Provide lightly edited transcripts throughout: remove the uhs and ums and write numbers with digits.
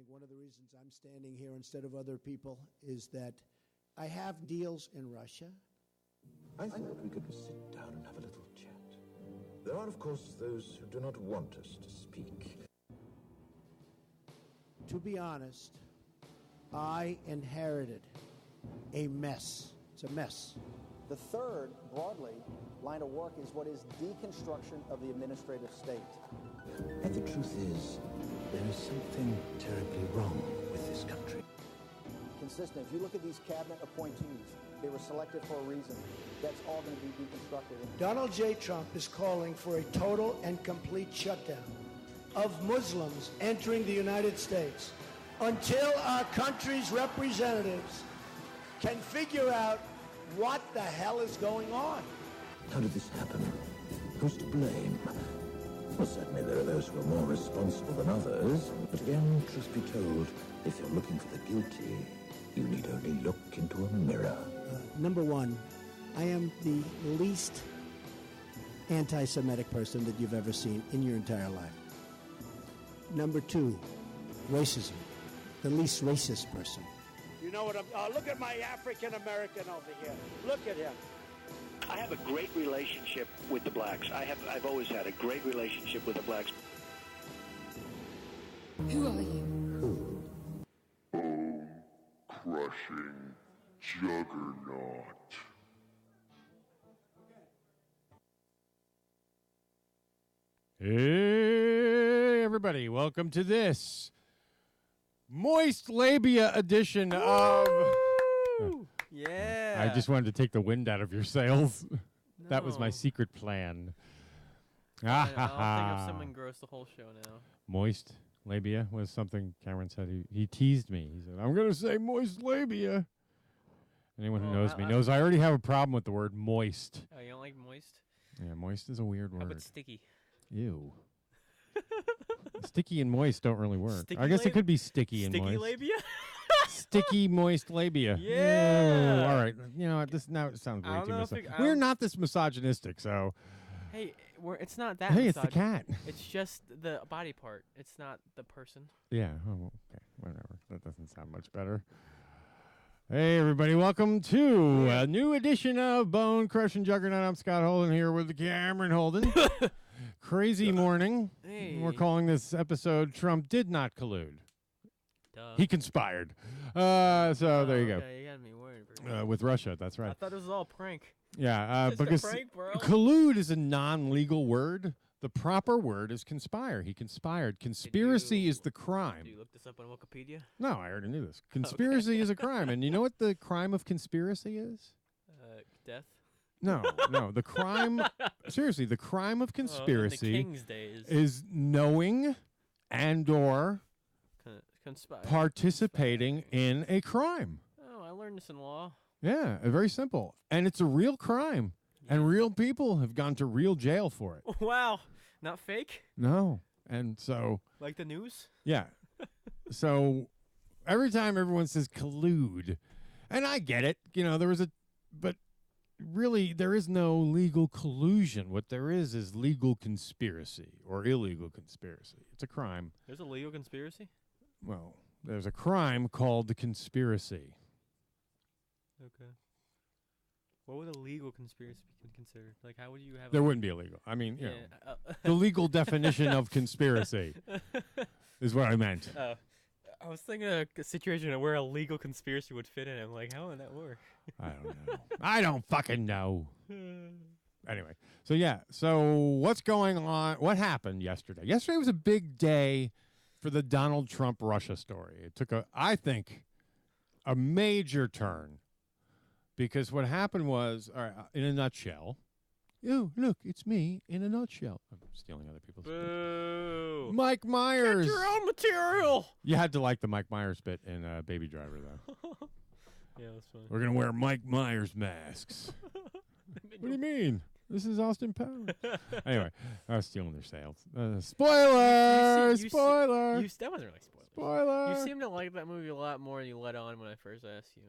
think one of the reasons I'm standing here instead of other people is that I have deals in Russia. I think that we could sit down and have a little chat. There are, of course, those who do not want us to speak. To be honest, I inherited a mess. It's a mess. The third, broadly, line of work is what is deconstruction of the administrative state. And the truth is, there is something terribly wrong with this country. Consistent. If you look at these cabinet appointees, they were selected for a reason. That's all going to be deconstructed. Donald J. Trump is calling for a total and complete shutdown of Muslims entering the United States until our country's representatives can figure out what the hell is going on. How did this happen? Who's to blame? Well, certainly there are those who are more responsible than others. But again, truth be told, if you're looking for the guilty, you need only look into a mirror. Number one, I am the least anti-Semitic person that you've ever seen in your entire life. Number two, racism. The least racist person. You know what I'm... look at my African-American over here. Look at him. I have a great relationship with the blacks. I've always had a great relationship with the blacks. Who are you? Crushing juggernaut. Hey, everybody. Welcome to this Moist Labia edition of... Yeah. I just wanted to take the wind out of your sails. That was my secret plan. I'll think of something gross the whole show now. Moist labia was something Cameron said. He teased me. He said, I'm going to say moist labia. Anyone who knows me knows I already have a problem with the word moist. Oh, you don't like moist? Yeah, moist is a weird word. How about sticky? Ew. Sticky and moist don't really work. Sticky I guess it could be sticky and moist. Sticky labia? Sticky, moist labia. Yeah. Ew. All right. You know what? Now it sounds way too misogynistic. We're not this misogynistic, so... Hey, it's not that Hey, it's the cat. It's just the body part. It's not the person. Yeah. Oh, okay. Whatever. That doesn't sound much better. Hey, everybody. Welcome to a new edition of Bone Crushing Juggernaut. I'm Scott Holden here with Cameron Holden. Crazy morning. Hey. We're calling this episode Trump Did Not Collude. Duh. He conspired. So there you go. Okay, you got me worried. With Russia, that's right. I thought it was all prank. Yeah, Just a because prank, bro. collude is a non-legal word. The proper word is conspire. He conspired. Conspiracy is the crime. Did you look this up on Wikipedia? No, I already knew this. Conspiracy is a crime. And you know what the crime of conspiracy is? Death? No. The crime... seriously, the crime of conspiracy in the King's days. is knowing and or Conspire. participating in a crime. Oh, I learned this in law. Yeah, very simple. And it's a real crime. Yeah. And real people have gone to real jail for it. Wow. Not fake? No. And so... Like the news? Yeah. So every time everyone says collude, and I get it, you know, but really there is no legal collusion. What there is legal conspiracy or illegal conspiracy. It's a crime. There's a legal conspiracy? Well, there's a crime called conspiracy. Okay. What would a legal conspiracy be considered? Like, how would you have... There wouldn't be illegal. I mean, you know, the legal definition of conspiracy is what I meant. I was thinking of a situation where a legal conspiracy would fit in. I'm like, how would that work? I don't know. I don't fucking know. Anyway, so yeah. So what's going on? What happened yesterday? Yesterday was a big day for the Donald Trump Russia story. It took I think, a major turn. Because what happened was, all right, in a nutshell, oh, look, it's me in a nutshell. I'm stealing other people's Boo. bit. Mike Myers. Get your own material. You had to like the Mike Myers bit in Baby Driver, though. Yeah, that's funny. We're going to wear Mike Myers masks. What do you mean? This is Austin Powers. Anyway, I was stealing their sales. Spoiler! Spoiler! That wasn't really spoiler. Spoiler! You seem to like that movie a lot more than you let on when I first asked you.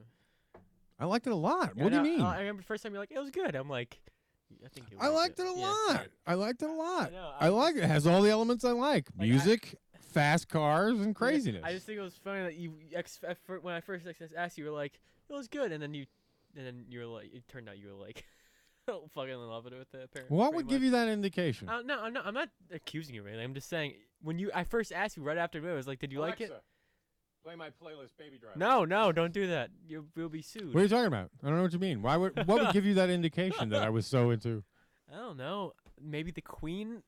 I liked it a lot. What do you mean? I remember the first time you're like, it was good. I'm like, I think you I liked it a lot. I liked it a lot. I know, I like it. It has all the elements I like. Music, fast cars and craziness. I just think it was funny that when I first asked you, were like, it was good, and then you were like, it turned out you were like, fucking in love with it. Apparently, What would give you that indication? No, I'm not accusing you of anything. I'm just saying when I first asked you right after the movie, I was like, did you like it? Play my playlist, Baby Driver. No, don't do that. You'll be sued. What are you talking about? I don't know what you mean. What would give you that indication that I was so into? I don't know. Maybe the Queen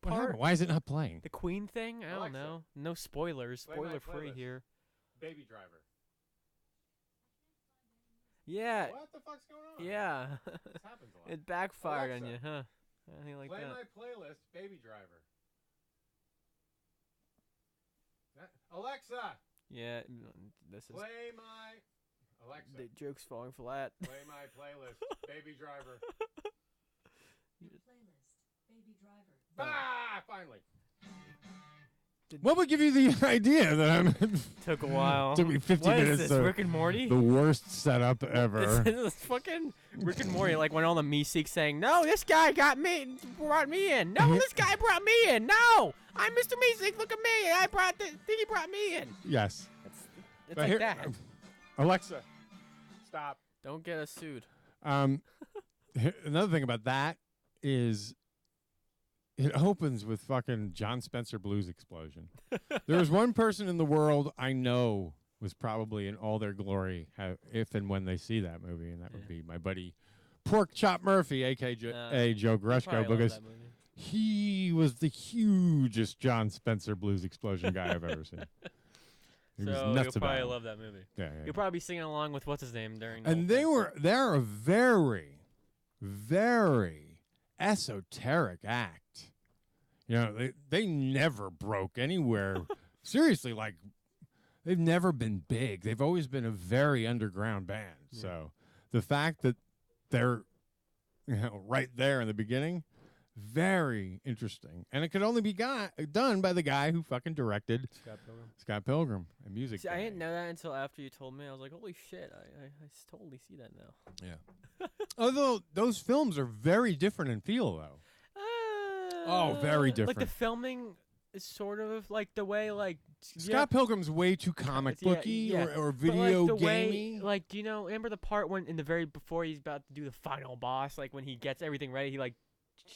What part. happened? Why is it not playing? The Queen thing. I don't Alexa, know. No spoilers. play my Spoiler free playlist. here. Baby Driver. Yeah. What the fuck's going on? Yeah. This happens a lot. It backfired on Alexa, you, huh? I think like Play that. my playlist, Baby Driver. Alexa, Yeah. This is play my Alexa. the joke's falling flat. Play my playlist, Baby Driver. Playlist, Baby Driver. Ah, finally. What would give you the idea that I'm Took a while. Took me 50 What is minutes. this, Rick and Morty? The worst setup ever. This is fucking Rick and Morty, like when all the Meeseeks saying, "No, this guy brought me in. No, this guy brought me in. No, I'm Mr. Meeseek. Look at me. He brought me in." Yes. It's But like here- that. Alexa, stop. Don't get us sued. Another thing about that is it opens with fucking John Spencer Blues Explosion. There was one person in the world I know was probably in all their glory if and when they see that movie, and that would be my buddy Pork Chop Murphy, a.k.a. Joe Grushko, because he was the hugest John Spencer Blues Explosion guy I've ever seen. He was So nuts you'll probably about it. love that movie. Yeah. You'll probably be singing along with what's his name during. the And whole thing. they're a very, very esoteric act. You know, they never broke anywhere. Seriously, like they've never been big. They've always been a very underground band. Yeah. So the fact that they're right there in the beginning, very interesting. And it could only be done by the guy who fucking directed Scott Pilgrim, a music. See, I guy. didn't know that until after you told me. I was like, holy shit, I totally see that now. Yeah. Although those films are very different in feel, though. Very different. Like the filming is sort of like the way Scott Pilgrim's way too comic booky or video but like the gamey. way, like, do you know? Remember the part when before he's about to do the final boss, like when he gets everything ready,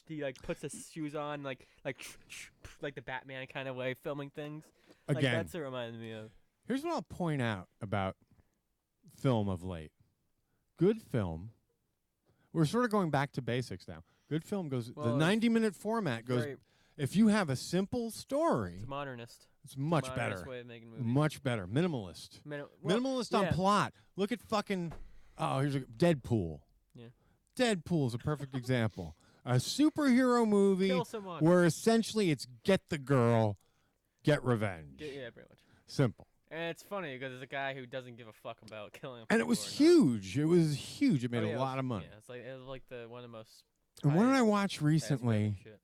he puts his shoes on, like the Batman kind of way, filming things. Again, like, that's what it reminded me of. Here's what I'll point out about film of late. Good film. We're sort of going back to basics now. Good film goes. Well, the 90-minute format goes. Very, If you have a simple story, it's modernist. it's much Modernist better. way of making movies. Much better. Minimalist. Well, Minimalist on yeah. plot. Look at fucking. Oh, here's a Deadpool. Yeah. Deadpool is a perfect example. A superhero movie Kill someone. where essentially it's get the girl, get revenge. Yeah, pretty much. Simple. And it's funny because there's a guy who doesn't give a fuck about killing. And it was people or not. huge. It was huge. It made Yeah, a lot of money. Yeah, it was like one of the most. And what did I highest- watch highest recently? rated shit.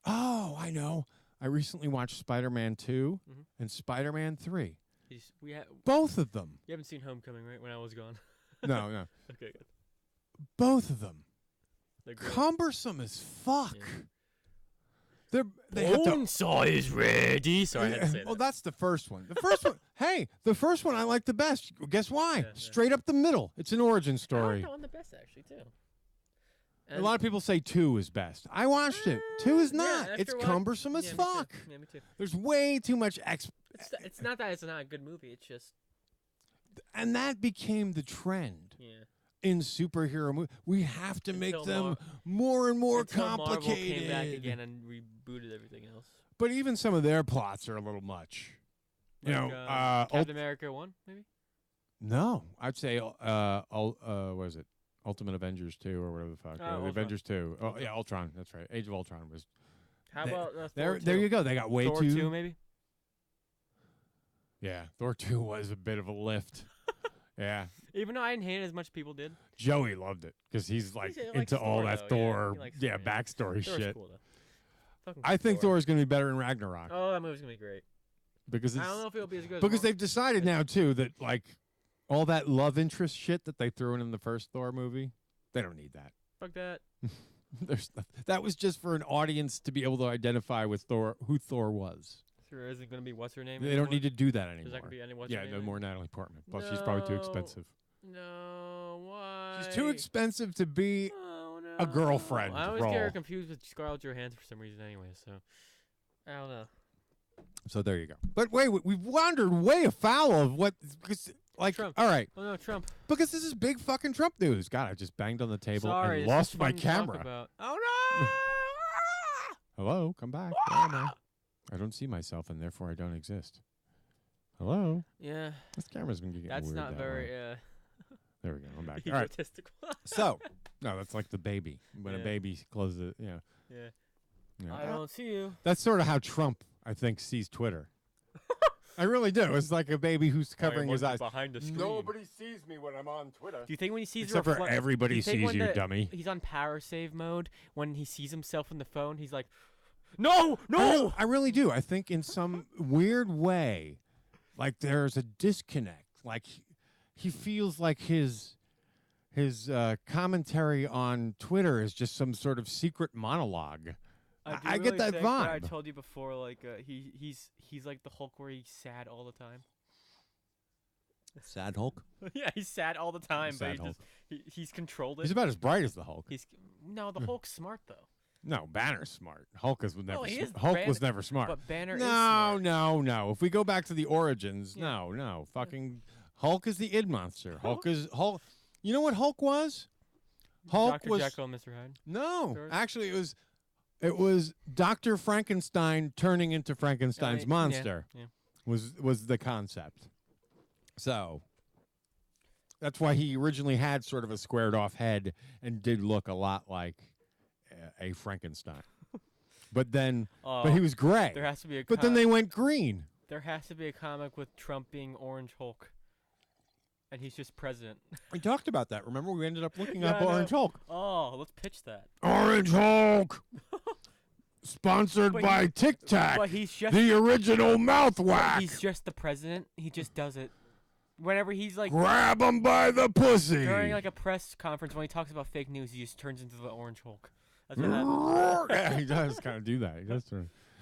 Oh, I know. I recently watched Spider-Man 2 Mhm. and Spider-Man 3. You Both of them. haven't seen Homecoming, right? When I was gone. No, no. Okay, good. Both of them. They're great. Cumbersome as fuck. Yeah. They have to. Bonesaw is ready. Sorry, I had to say that. Well, that's the first one. The first one. Hey, the first one I like the best. Guess why? Yeah, yeah. Straight up the middle. It's an origin I like story. that one the best, actually, too. A lot of people say 2 is best. I watched it. 2 is Yeah, not. after It's a while- cumbersome as yeah, me too. fuck. Yeah, me too. There's way too much It's not that it's not a good movie. It's just and that became the trend in superhero movies. We have to make them more and more until complicated. Marvel came back again and rebooted everything else. But even some of their plots are a little much. You Like, know, Captain America 1, maybe? no, I'd say what is it? Ultimate Avengers 2 or whatever the fuck. Ultron. Avengers 2. Oh yeah, Ultron. That's right. Age of Ultron was. How They- about There, Thor there 2? you go. They got way Thor too. 2, maybe? Yeah, Thor 2 was a bit of a lift. Yeah, Even though I didn't hate it as much as people did. Joey loved it because he's like He likes into all Thor, that though, yeah. Thor, He likes yeah, Thor, yeah. backstory Thor's shit. cool, though. Fucking I think Thor is going to be better in Ragnarok Oh, that movie's going to be great. because I it's don't know if it'll be as good because as they've decided now too that like all that love interest shit that they threw in the first Thor movie, they don't need that. Fuck that. That was just for an audience to be able to identify with who Thor was. There isn't going to be what's her name? They don't need to do that anymore. There's not going to be any what's Yeah, her name? no more Natalie Portman. Plus, she's probably too expensive. No, why? She's too expensive to be Oh, no. a girlfriend I always role. get her confused with Scarlett Johansson for some reason anyway, so I don't know. So there you go. But wait, we've wandered way afoul of what, because, like, Trump. all right, Oh, no, Trump. because this is big fucking Trump news. God, I just banged on the table Sorry, and this lost is my fun to talk camera. about. Oh, no! Hello, come back. Where am I? I don't see myself, and therefore I don't exist. Hello? Yeah. This camera's been getting That's weird not that very, way. There we go. I'm back. All right. egotistical. So, no, that's like the baby. When a Yeah. baby closes it, Yeah. you know. I don't see you. That's sort of how Trump, I think, sees Twitter. I really do. It's like a baby who's covering his eyes. Behind the screen. Nobody sees me when I'm on Twitter. Do you think when he sees Except the for everybody sees you, dummy. He's on power save mode. When he sees himself in the phone, he's like, "No, no!" I really do. I think in some weird way, like there's a disconnect. Like he feels like his commentary on Twitter is just some sort of secret monologue. I get that vibe. I told you before, like he's like the Hulk, where he's sad all the time. Sad Hulk. Yeah, he's sad all the time, Sad but he's controlled it. He's about as bright as the Hulk. The Hulk's smart though. No, Banner's smart. Hulk was never. he is Hulk Banner- was never smart. But Banner is No, smart. no. If we go back to the origins, Yeah. no. Fucking Hulk is the id monster. Hulk is Hulk. You know what Hulk was? Hulk Dr. was Jekyll and Mr. Hyde. no. Sure. Actually, it was Dr. Frankenstein turning into Frankenstein's Yeah, monster. yeah. Was the concept. So that's why he originally had sort of a squared off head and did look a lot like a Frankenstein. But then, but he was gray. There has to be a. But then they went green. There has to be a comic with Trump being Orange Hulk, and he's just president. We talked about that. Remember, we ended up looking Yeah, up I know. Orange Hulk. Oh, let's pitch that. Orange Hulk, sponsored But by Tic Tac, But he's just the original mouth but whack. he's just the president. He just does it. Whenever he's like Grab him by the pussy. during like a press conference when he talks about fake news, he just turns into the Orange Hulk. That's what happens. Yeah, he does kind of do that. He does.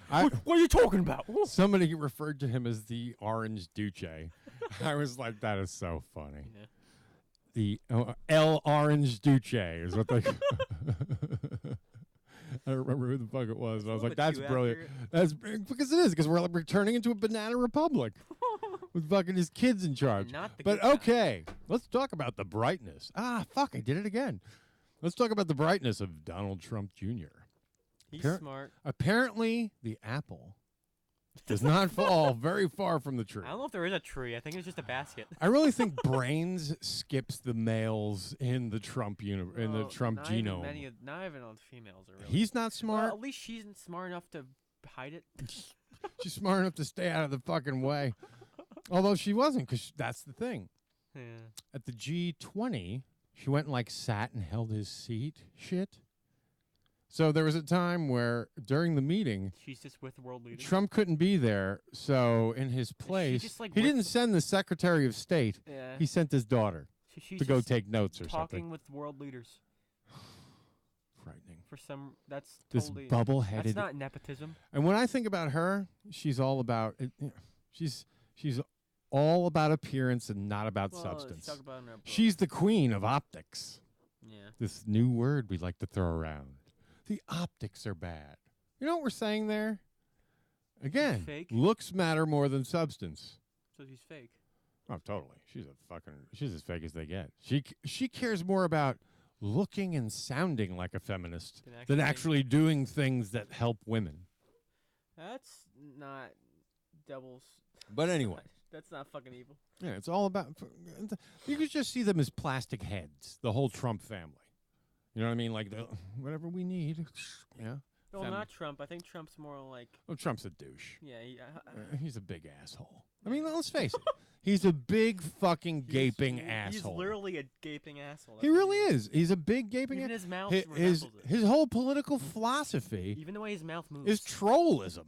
What are you talking about? Somebody referred to him as the Orange Duce. I was like, that is so funny. Yeah. The El Orange Duce is what they. I don't remember who the fuck it was. But I was like, that's brilliant. That's because it is, because we're turning into a banana republic with fucking his kids in charge. Not the But good okay, let's talk about the brightness. Fuck, I did it again. Let's talk about the brightness of Donald Trump Jr. He's smart. Apparently, the apple does not fall very far from the tree. I don't know if there is a tree. I think it's just a basket. I really think brains skips the males in the Trump in the Trump not genome. Not even all the females are really. He's not smart. Well, at least she's smart enough to hide it. She's smart enough to stay out of the fucking way. Although she wasn't, because that's the thing. Yeah. At the G20, she went and like sat and held his seat. Shit. So there was a time where during the meeting, She's just with world leaders. Trump couldn't be there. So in his place, just, like, he with didn't send the Secretary of State. Yeah. He sent his daughter She's to go just take notes or talking something. with world leaders. Frightening. For some, that's This totally. bubble-headed. That's not nepotism. And when I think about her, she's all about it. She's all about appearance and not about substance. Talk about in her book. She's the queen of optics. Yeah. This new word we like to throw around. The optics are bad. You know what we're saying there? Again, Fake? looks matter more than substance. So she's fake. Oh, totally. She's as fake as they get. She cares more about looking and sounding like a feminist than actually doing things that help women. That's not doubles. But anyway. That's not fucking evil. Yeah, it's all about. You could just see them as plastic heads, the whole Trump family. You know what I mean? Like, whatever we need. Yeah. No, not Trump. I think Trump's more like. Oh, Trump's a douche. Yeah. He's a big asshole. I mean, let's face it. He's a big fucking gaping asshole. He's literally a gaping asshole. He really is. He's a big gaping Even asshole. his mouth resembles it. His whole political philosophy Even the way his mouth moves. is trollism.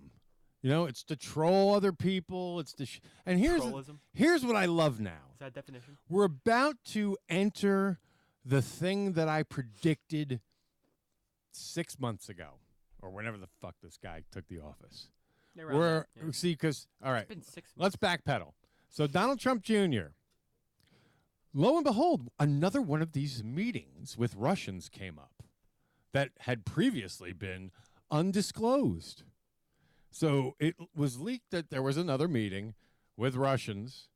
You know, it's to troll other people. It's to and here's what I love now. Is that definition? We're about to enter the thing that I predicted 6 months ago, or whenever the fuck this guy took the office. Around that, yeah. See, because all right, It's been 6 let's months. backpedal. So Donald Trump Jr. Lo and behold, another one of these meetings with Russians came up that had previously been undisclosed. So it was leaked that there was another meeting with Russians,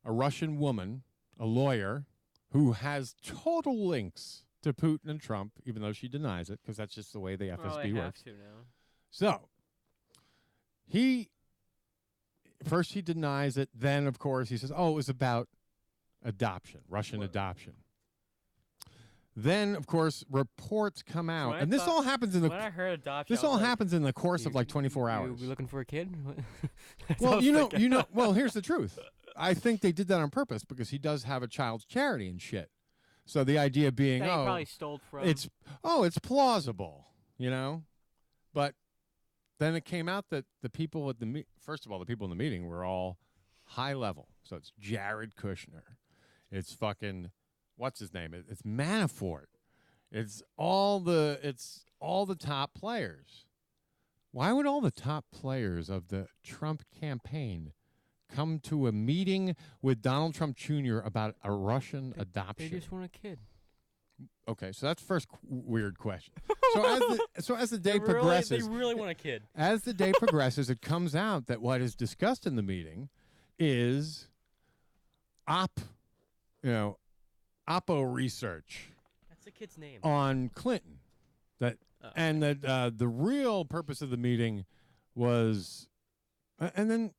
a Russian woman, a lawyer, who has total links to Putin and Trump, even though she denies it, because that's just the way the FSB Well, they works. have to now. So first he denies it. Then, of course, he says, oh, it was about adoption, Russian adoption. Then, of course, reports come out. And this all happens in the... When I heard adoption, This all happens in the course of like 24 hours. You looking for a kid? Well, well, here's the truth. I think they did that on purpose because he does have a child's charity and shit. So the idea being, that he probably stole from. it's plausible, But then it came out that the people at the first of all, the people in the meeting were all high level. So it's Jared Kushner, it's fucking what's his name? It's Manafort. It's all the top players. Why would all the top players of the Trump campaign come to a meeting with Donald Trump Jr. about a Russian adoption? They just want a kid. Okay, so that's the first weird question. So as the day They progresses, really want a kid. as the day progresses, it comes out that what is discussed in the meeting is Oppo research That's the kid's name. on Clinton. And that the real purpose of the meeting was, and then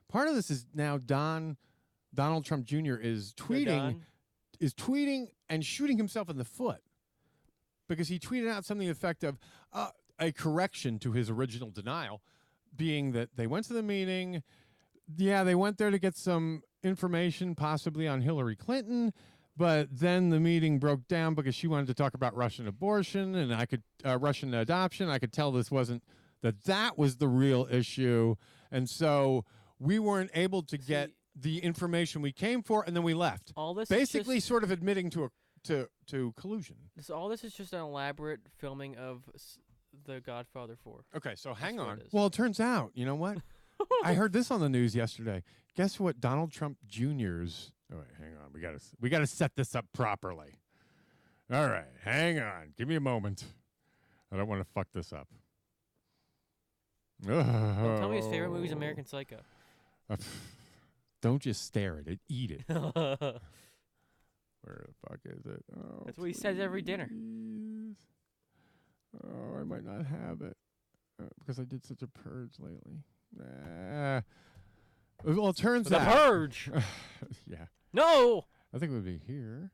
part of this is now Donald Trump Jr. is tweeting and shooting himself in the foot because he tweeted out something to the effect of a correction to his original denial, being that they went to the meeting. Yeah, they went there to get some information possibly on Hillary Clinton, but then the meeting broke down because she wanted to talk about Russian abortion and Russian adoption. I could tell this wasn't that was the real issue. And so we weren't able to get the information we came for, and then we left. All this basically is just, sort of admitting to collusion. all this is just an elaborate filming of The Godfather 4. Okay, so hang what on. it is. Well, it turns out, you know what? I heard this on the news yesterday. Guess what? Donald Trump Jr.'s. Oh wait, hang on. We gotta set this up properly. All right, hang on. Give me a moment. I don't want to fuck this up. Well, tell me his favorite movie is American Psycho. Don't just stare at it. Eat it. Where the fuck is it? Oh, That's what he says every dinner. please. Oh, I might not have it because I did such a purge lately. Well, it turns The out. Purge. Yeah. No. I think it would be here.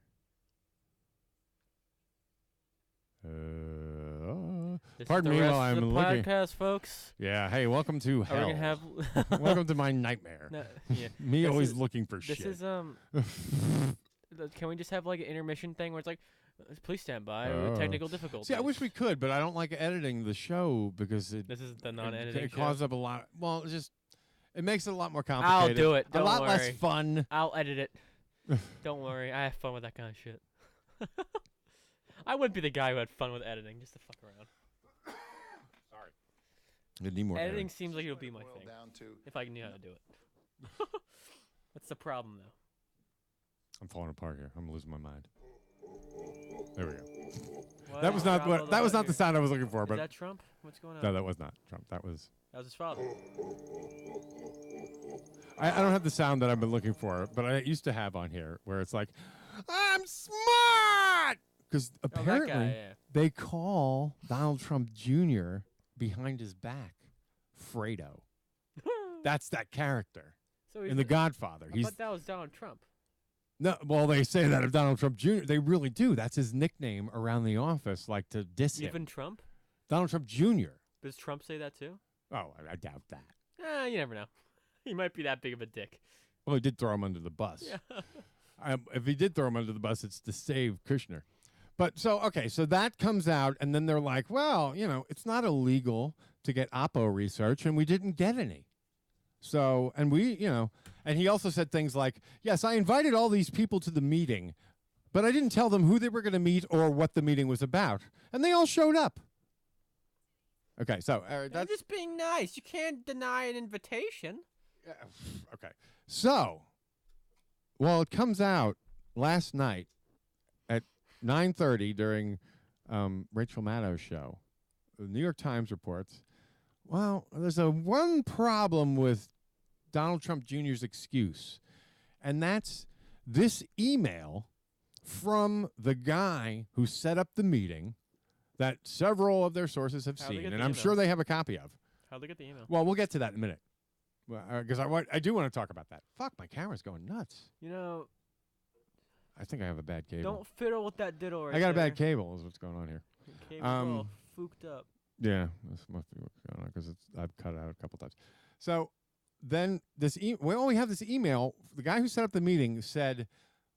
This Pardon is me the while rest of I'm the looking. podcast, folks. Yeah. Hey, welcome to Are hell. we gonna have? Welcome to my nightmare. No, yeah. Me This always is- looking for This shit. is Can we just have like an intermission thing where it's like, please stand by Oh. with technical difficulties? See, I wish we could, but I don't like editing the show because it This is the non-editing. it show. causes up a lot. Well, it makes it a lot more I'll complicated. do it. A Don't lot worry. less fun. I'll edit it. Don't worry. I have fun with that kind of shit. I would be the guy who had fun with editing, just to fuck around. Sorry. I need more Editing editing. seems like it would be my thing if I knew how to do it. What's the problem though? I'm falling apart here. I'm losing my mind. There we go. Why That is was not Trump that was all not the here? sound I was looking for, Is but that Trump? What's going on? no, that was not Trump. That was. That was his father. I don't have the sound that I've been looking for, but I used to have on here where it's like, I'm smart! Because apparently yeah. they call Donald Trump Jr. behind his back Fredo. That's that character So in The Godfather. I thought that was Donald Trump. No, well, they say that of Donald Trump Jr. They really do. That's his nickname around the office, like to diss him. Even Trump? Donald Trump Jr. Does Trump say that too? Oh, I doubt that. You never know. He might be that big of a dick. Well, he did throw him under the bus. Yeah. If he did throw him under the bus, it's to save Kushner. But so that comes out, and then they're like, well, it's not illegal to get Oppo research, and we didn't get any. So, and we, and he also said things like, yes, I invited all these people to the meeting, But I didn't tell them who they were going to meet or what the meeting was about. And they all showed up. Okay, so You're that's just being nice. You can't deny an invitation. okay. So, well, it comes out last night at 9:30 during Rachel Maddow's show. The New York Times reports, well, there's one problem with Donald Trump Jr.'s excuse, and that's this email from the guy who set up the meeting that several of their sources have How'd they seen, get and the I'm sure email? they have a copy of. How'd they get the email? Well, we'll get to that in a minute. Because I do want to talk about that. Fuck, my camera's going nuts. You know, I think I have a bad cable. don't fiddle with that diddle right I got a there. bad cable is what's going on here. Your cable's a little fooked up. Yeah, this must be what's going on because I've cut it out a couple times. So then we have this email. The guy who set up the meeting said,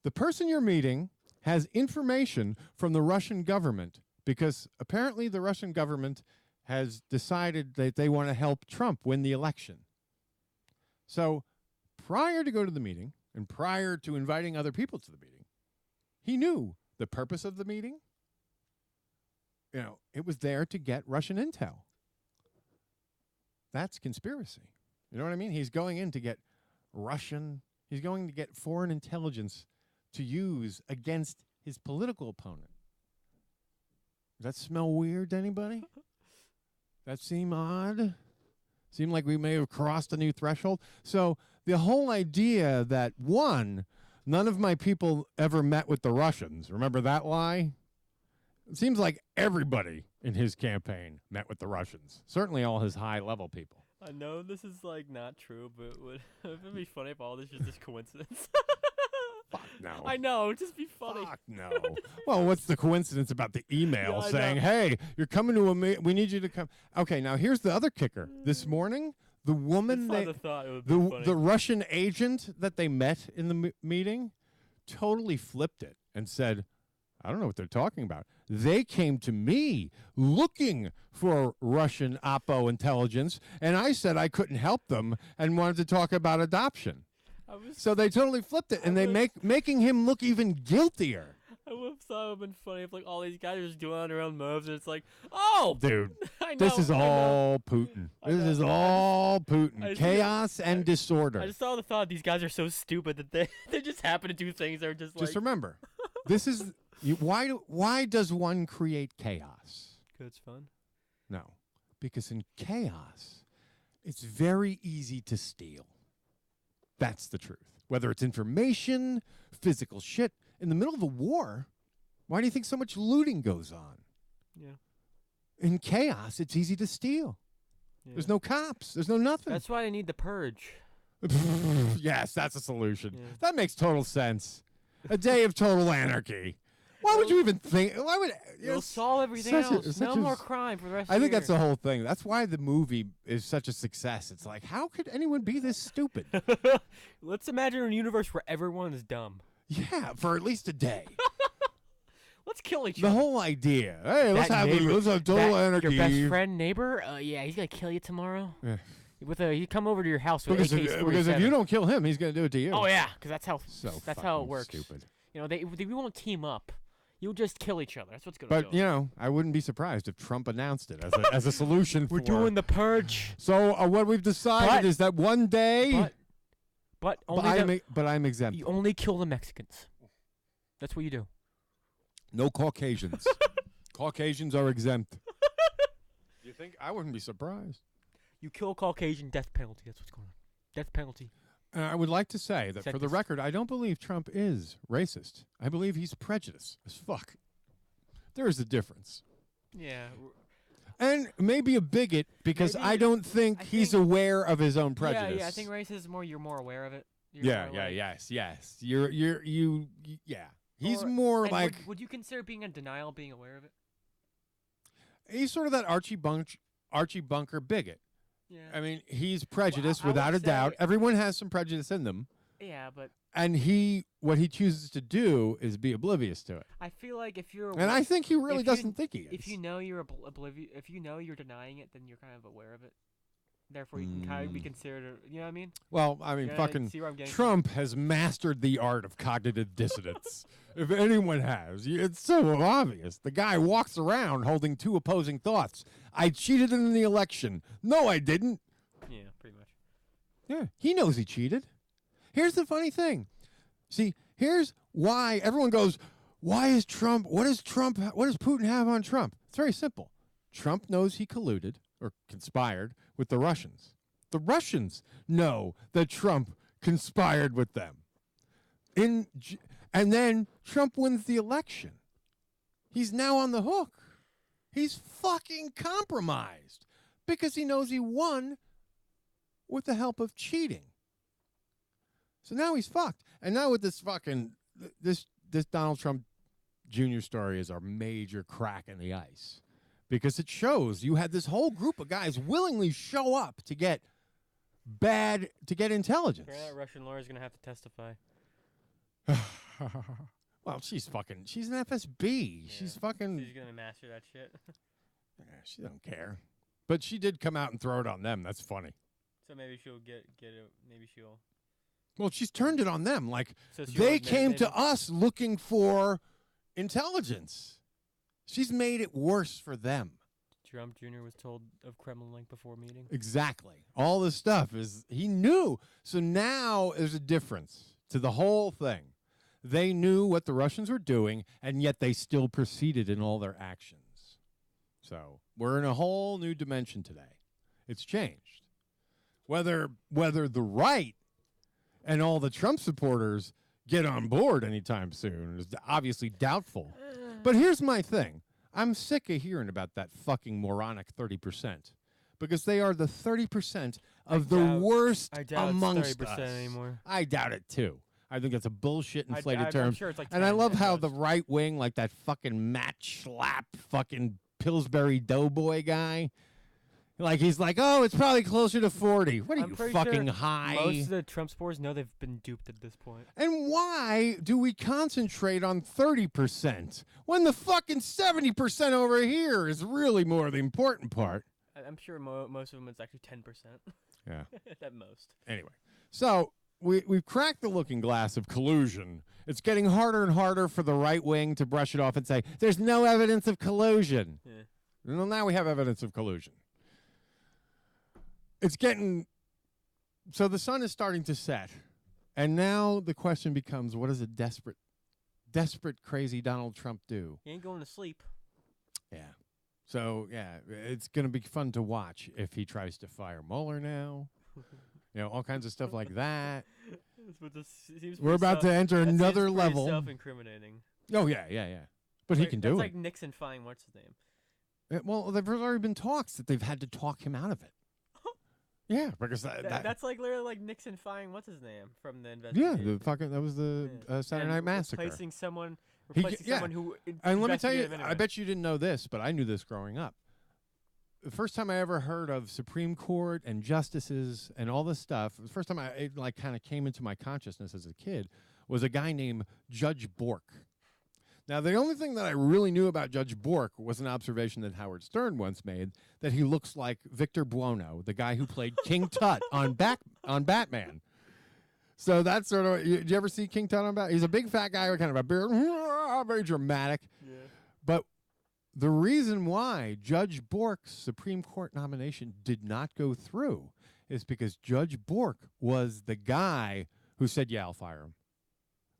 the person you're meeting has information from the Russian government because apparently the Russian government has decided that they want to help Trump win the election. So prior to go to the meeting and prior to inviting other people to the meeting, he knew the purpose of the meeting. You know, it was there to get Russian intel. That's conspiracy. You know what I mean? He's going in to get he's going to get foreign intelligence to use against his political opponent. Does that smell weird to anybody? That seem odd? Seem like we may have crossed a new threshold? So the whole idea that, one, none of my people ever met with the Russians. Remember that lie? It seems like everybody in his campaign met with the Russians. Certainly all his high-level people. I know this is like not true, but it would be funny if all this is just coincidence. Fuck no. I know, it'd just be funny. Fuck no. Well, what's the coincidence about the email Yeah, I saying, know. hey, you're coming to we need you to come. Okay, now here's the other kicker. This morning, the woman, Just had the thought it would be funny. the Russian agent that they met in the meeting totally flipped it and said, I don't know what they're talking about. They came to me looking for Russian Oppo intelligence, and I said I couldn't help them and wanted to talk about adoption. So they totally flipped it, and they making him look even guiltier. I would have thought it would have been funny if like all these guys are just doing on their own moves, and it's like, oh, Dude, I know, this is I know. all Putin. This is all Putin. I just- Chaos and disorder. I just saw the thought these guys are so stupid that they just happen to do things that are just like. Just remember, this is why does one create chaos? 'Cause it's fun. No, because in chaos, it's very easy to steal. That's the truth. Whether it's information, physical shit. In the middle of a war, why do you think so much looting goes on? Yeah. In chaos, it's easy to steal. Yeah. There's no cops. There's no nothing. That's why I need the purge. Yes, that's a solution. Yeah. That makes total sense. A day of total anarchy. Why would you even think? Why would It'll it's solve everything such a- else. such No a- more crime for the rest I of the think that's year. the whole thing. That's why the movie is such a success. It's like, how could anyone be this stupid? Let's imagine a universe where everyone is dumb. Yeah, for at least a day. Let's kill each The other. whole idea. Hey, let's That have neighbor- total that- anarchy. Your best friend neighbor? Yeah, he's gonna kill you tomorrow. Yeah. He come over to your house with Because AK-47. if you don't kill him, he's going to do it to you. Oh yeah, because that's how So that's how it fucking works. stupid. You know, we won't team up. You'll just kill each other. That's what's gonna But go. you know, I wouldn't be surprised if Trump announced it as a solution. We're for doing the purge. So what we've decided But- is that one day, But only but I'm exempt. you only kill the Mexicans. That's what you do. No Caucasians. Caucasians are exempt. You think? I wouldn't be surprised. You kill Caucasian, death penalty. That's what's going on. Death penalty. I would like to say that for the Sentence. record, I don't believe Trump is racist. I believe he's prejudiced as fuck. There is a difference. Yeah. And maybe a bigot because Maybe- I don't think he's think- aware of his own prejudice. Yeah. I think race is more. You're more aware of it. You're Yeah, more yeah, like- yes. Yeah. He's Or- more and like Would you consider being in denial, being aware of it? he's sort of that Archie Bunker bigot. Yeah. I mean, he's prejudiced I would without a doubt. say- Everyone has some prejudice in them, Yeah, but and what he chooses to do is be oblivious to it. I feel like if you're And I think he really if you- doesn't think he is. if you know you're oblivious, if you know you're denying it, then you're kind of aware of it. Therefore, you can kind of be considered. You know what I mean? Well, I mean, Yeah, fucking see where I'm getting Trump has mastered the art of cognitive dissonance. If anyone has, it's so obvious. The guy walks around holding two opposing thoughts. I cheated in the election. No, I didn't. Yeah, pretty much. Yeah, he knows he cheated. Here's the funny thing. See, here's why everyone goes, why is Trump, what does Putin have on Trump? It's very simple. Trump knows he colluded or conspired with the Russians. The Russians know that Trump conspired with them. And then Trump wins the election. He's now on the hook. He's fucking compromised because he knows he won with the help of cheating. So now he's fucked. And now with this fucking, this Donald Trump Jr. story is our major crack in the ice. Because it shows you had this whole group of guys willingly show up to get intelligence. That Russian lawyer's going to have to testify. Well, she's an FSB. Yeah. She's fucking. She's going to master that shit. Yeah, she don't care. But she did come out and throw it on them. That's funny. So maybe she'll get it. Maybe she'll. Well, she's turned it on them. Like, So they came to us looking for intelligence. She's made it worse for them. Trump Jr. was told of Kremlin link before meeting. Exactly. All this stuff he knew. So now there's a difference to the whole thing. They knew what the Russians were doing, and yet they still proceeded in all their actions. So we're in a whole new dimension today. It's changed. Whether the right and all the Trump supporters get on board anytime soon is obviously doubtful. But here's my thing. I'm sick of hearing about that fucking moronic 30%. Because they are the 30% of the worst amongst it's 30% us. anymore. I doubt it, too. I think that's a bullshit inflated I'm term. sure it's like and I 10 love at how most. the right wing, like that fucking Matt Schlapp fucking Pillsbury Doughboy guy, like he's like, oh, it's probably closer to 40. What are I'm you, pretty fucking sure high? Most of the Trump supporters know they've been duped at this point. And why do we concentrate on 30% when the fucking 70% over here is really more the important part? I'm sure most of them it's actually 10%. Yeah. At most. Anyway, so we've cracked the looking glass of collusion. It's getting harder and harder for the right wing to brush it off and say, there's no evidence of collusion. Yeah. Well, now we have evidence of collusion. It's getting... So the sun is starting to set. And now the question becomes, what does a desperate, crazy Donald Trump do? He ain't going to sleep. Yeah. So, yeah, it's going to be fun to watch if he tries to fire Mueller now. You know, all kinds of stuff like that. We're about to enter another level. Self-incriminating. Oh, yeah. But he can do it. It's like Nixon finding what's his name. Well, there's already been talks that they've had to talk him out of it. Yeah, because that's like literally like Nixon finding what's his name from the investigation. Yeah, that was the Saturday Night Massacre. Replacing someone who. And let me tell you, I bet you didn't know this, but I knew this growing up. The first time I ever heard of Supreme Court and justices and all this stuff, the first time it kind of came into my consciousness as a kid was a guy named Judge Bork. Now, the only thing that I really knew about Judge Bork was an observation that Howard Stern once made, that he looks like Victor Buono, the guy who played King Tut on Batman. So that's sort of, did you ever see King Tut on Batman? He's a big fat guy with kind of a beard, very dramatic. Yeah. But the reason why Judge Bork's Supreme Court nomination did not go through is because Judge Bork was the guy who said, yeah, I'll fire him.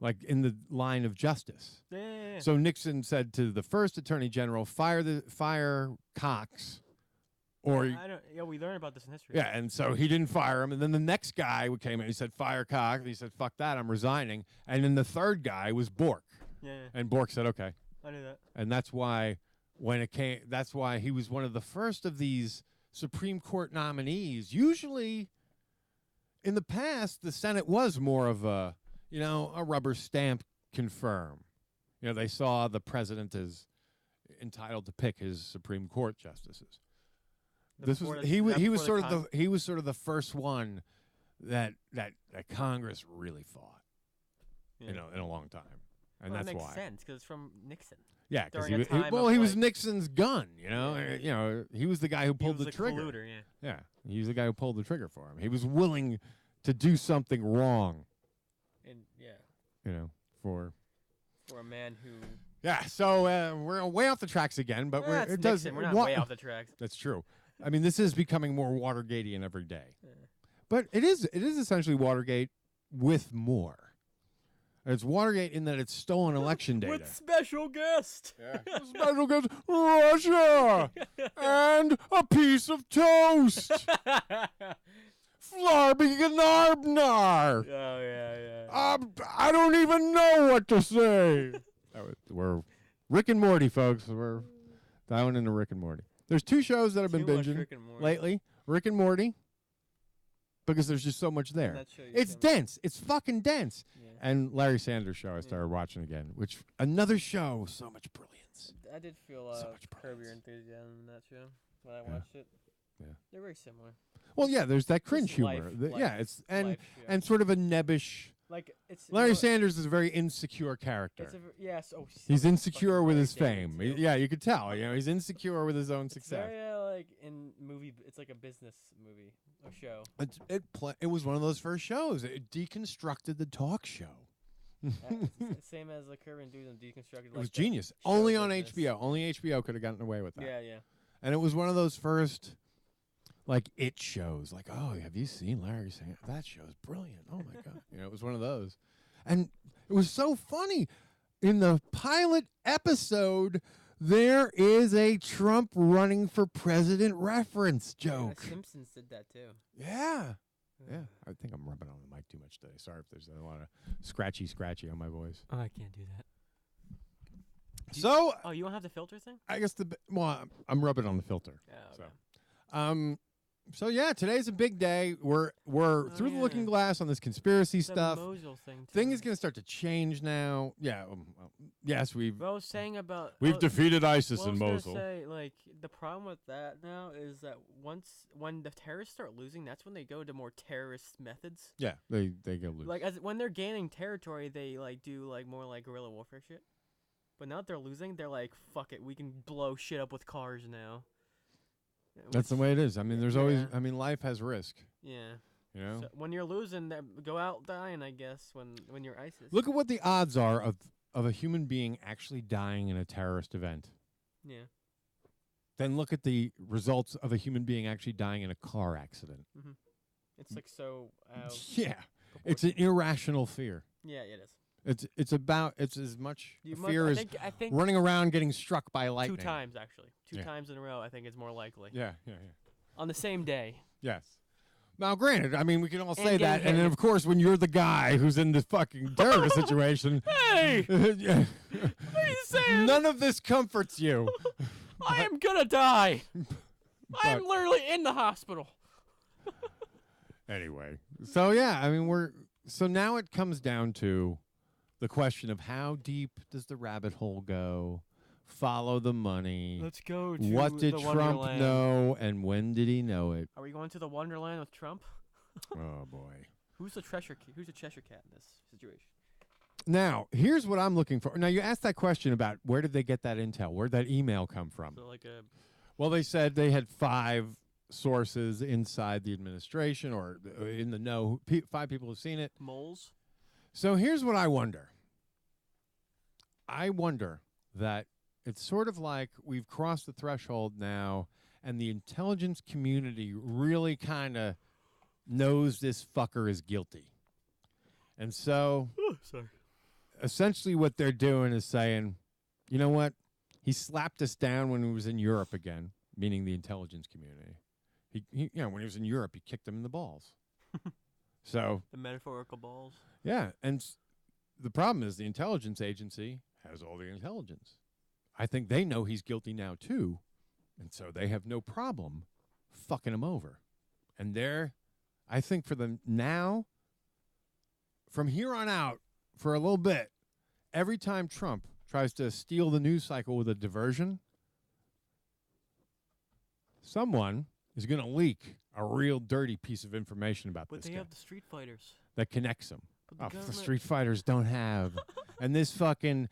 Like in the line of justice. Yeah. So Nixon said to the first attorney general, fire Cox. Or we learned about this in history. Yeah, and so he didn't fire him. And then the next guy came in, he said, fire Cox. And he said, fuck that, I'm resigning. And then the third guy was Bork. Yeah. And Bork said, okay. I knew that. And that's why that's why he was one of the first of these Supreme Court nominees. Usually in the past, the Senate was more of a rubber stamp confirm. They saw the president as entitled to pick his Supreme Court justices. He was sort of the first one that Congress really fought, in a long time. and Well, that's it makes why. sense because it's from Nixon. Yeah, because During a time well, of, he was like- Nixon's gun. You know, Yeah. you know, he was the guy who He pulled was the a trigger. colluder, yeah. Yeah, he was the guy who pulled the trigger for him. He was willing to do something wrong. And yeah, You know, for a man who. yeah. So we're way off the tracks again, but That's it does. Nixon. We're not wa- way off the tracks. That's true. I mean, this is becoming more Watergateian every day. Yeah. But it is essentially Watergate with more. It's Watergate in that it's stolen election data. With special guest. Yeah. Special guest, Russia, and a piece of toast. Flarbig-Gnarbnar. Oh yeah. I don't even know what to say. We're Rick and Morty, folks. We're dialing into Rick and Morty. There's two shows that I've been Too much binging Rick and Morty. lately. Rick and Morty. Because there's just so much there. That show you It's sent me. dense. It's fucking dense. Yeah. And Larry Sanders' show I started watching again, which another show with so much brilliance. I did feel So much Curb Your brilliance. Enthusiasm in that show when I Yeah. watched it. Yeah. They're very similar. Well, yeah, there's that cringe Just humor. life- Yeah, it's life show. and sort of a nebbish. Like it's Larry you know, Sanders is a very insecure character. It's a yes. Oh, He's so insecure fucking with Larry his fame. David, too. Yeah, you could tell. You know, he's insecure with his own It's success. very like in movie. It's like a business movie or show. It was one of those first shows. It deconstructed the talk show. Same as like Curb Your Enthusiasm deconstructed. It was genius. Only on HBO. Only HBO could have gotten away with that. Yeah, yeah. And it was one of those first, like, it shows. Like, oh, have you seen Larry Sanders? That show's brilliant. Oh, my God. You know, it was one of those. And it was so funny. In the pilot episode, there is a Trump running for president reference joke. The Simpsons did that too. Yeah. Yeah. I think I'm rubbing on the mic too much today. Sorry if there's a lot of scratchy on my voice. Oh, I can't do that. So, Oh, you don't have the filter thing? I guess I'm rubbing on the filter. Oh, okay. So yeah, today's a big day. We're through the looking yeah. glass on this conspiracy The stuff. Mosul thing. Too. Thing is going to start to change now. Yeah. Yes, we've What I was saying about defeated ISIS well, I in was Mosul. gonna say, like, the problem with that now is that when the terrorists start losing, that's when they go to more terrorist methods. Yeah, they go loose. Like when they're gaining territory, they like do like more like guerrilla warfare shit. But now that they're losing, they're like, fuck it, we can blow shit up with cars now. That's the way it is. I mean, there's always. Yeah. I mean, life has risk. Yeah. You know. So when you're losing, go out dying, I guess. When you're ISIS. Look at what the odds are of a human being actually dying in a terrorist event. Yeah. Then look at the results of a human being actually dying in a car accident. Mm-hmm. It's like so. Yeah, it's an irrational fear. Yeah, it is. It's as much You a must- fear I as think running around getting struck by lightning. 2 times actually. Two Yeah. times in a row, I think is more likely. Yeah. On the same day. Yes. Now, granted, I mean, we can all say And that, getting and then hit. of course, when you're the guy who's in the fucking terrorist situation, Hey, yeah, what are you saying? none of this comforts you. I am gonna die. I'm But- literally in the hospital. Anyway, so yeah, I mean, so now it comes down to the question of how deep does the rabbit hole go? Follow the money. Let's go to What did the Trump Wonderland. know, and when did he know it? Are we going to the Wonderland with Trump? Oh boy. Who's the Cheshire Cat in this situation? Now, here's what I'm looking for. Now, you asked that question about where did they get that intel? Where'd that email come from? So like a Well, they said they had 5 sources inside the administration or in the know. 5 people have seen it. moles. So here's what I wonder. I wonder that it's sort of like we've crossed the threshold now, and the intelligence community really kind of knows this fucker is guilty. And so Sorry. essentially what they're doing is saying, you know what? He slapped us down when he was in Europe again, meaning the intelligence community. He when he was in Europe, he kicked him in the balls. So, The metaphorical balls. yeah, and the problem is the intelligence agency has all the intelligence. I think they know he's guilty now too, and so they have no problem fucking him over. And I think for them now, from here on out, for a little bit, every time Trump tries to steal the news cycle with a diversion, someone is going to leak a real dirty piece of information about But this they guy have the Street Fighters. that connects him. But the Street Fighters don't have. And this fucking,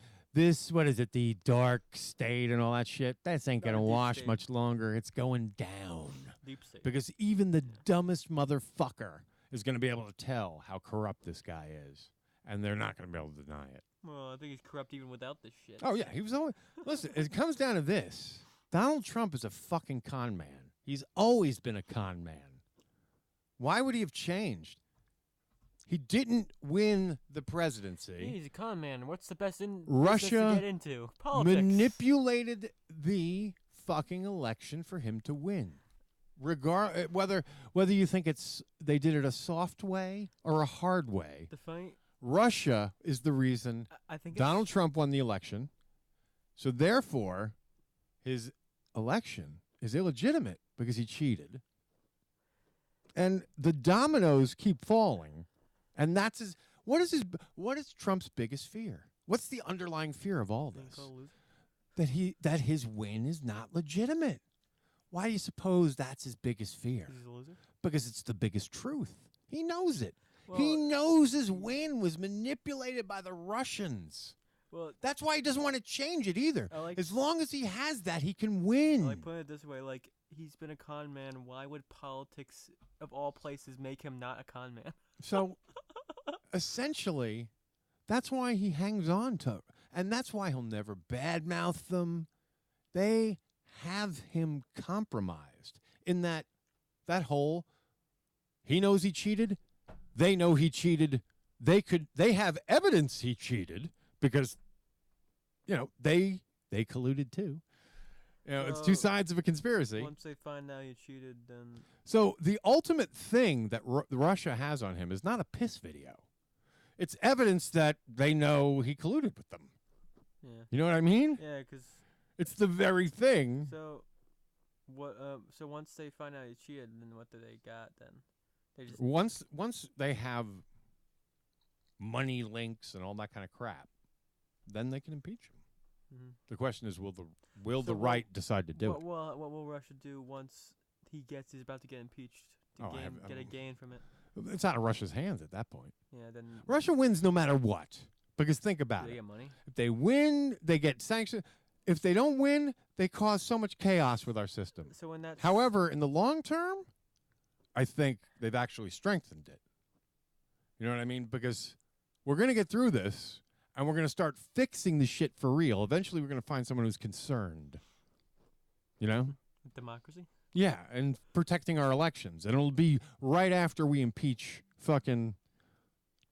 what is it, the dark state and all that shit, that ain't going to Deep wash state. much longer. It's going down. Deep state. Because even the dumbest motherfucker is going to be able to tell how corrupt this guy is. And they're not going to be able to deny it. Well, I think he's corrupt even without this shit. Oh, yeah. He was always. Listen, it comes down to this. Donald Trump is a fucking con man. He's always been a con man. Why would he have changed? He didn't win the presidency. He's a con man. What's the best business Russia to get into? Politics. manipulated the fucking election for him to win. Whether you think they did it a soft way or a hard way. The fight. Russia is the reason I think Donald Trump won the election. So therefore, his election is illegitimate because he cheated. And the dominoes keep falling. And that's what is Trump's biggest fear? What's the underlying fear of all this? That his win is not legitimate. Why do you suppose that's his biggest fear? He's a loser? Because it's the biggest truth. He knows it. Well, he knows his win was manipulated by the Russians. Well, that's why he doesn't want to change it either. As long as he has that, he can I win. like putting it this way, like, he's been a con man. Why would politics, of all places, make him not a con man? So, essentially, that's why he hangs on to, and that's why he'll never badmouth them. They have him compromised in that whole, he knows he cheated, they know he cheated, they have evidence he cheated because, they colluded too. It's two sides of a conspiracy. Once they find out you cheated, then... So the ultimate thing that Russia has on him is not a piss video. It's evidence that they know he colluded with them. Yeah. You know what I mean? Yeah, because... It's the very thing. So, what? So once they find out you cheated, then what do they got then? They just... Once they have money links and all that kind of crap, then they can impeach him. Mm-hmm. The question is, will the right decide to do it? What will Russia do once he's about to get impeached to get a gain from it? It's out of Russia's hands at that point. Yeah, then Russia wins no matter what. Because think about it. They get money? If they win, they get sanctioned. If they don't win, they cause so much chaos with our system. So when that's... However, in the long term, I think they've actually strengthened it. You know what I mean? Because we're going to get through this, and we're going to start fixing the shit for real. Eventually, we're going to find someone who's concerned. You know? Democracy? Yeah, and protecting our elections. And it'll be right after we impeach fucking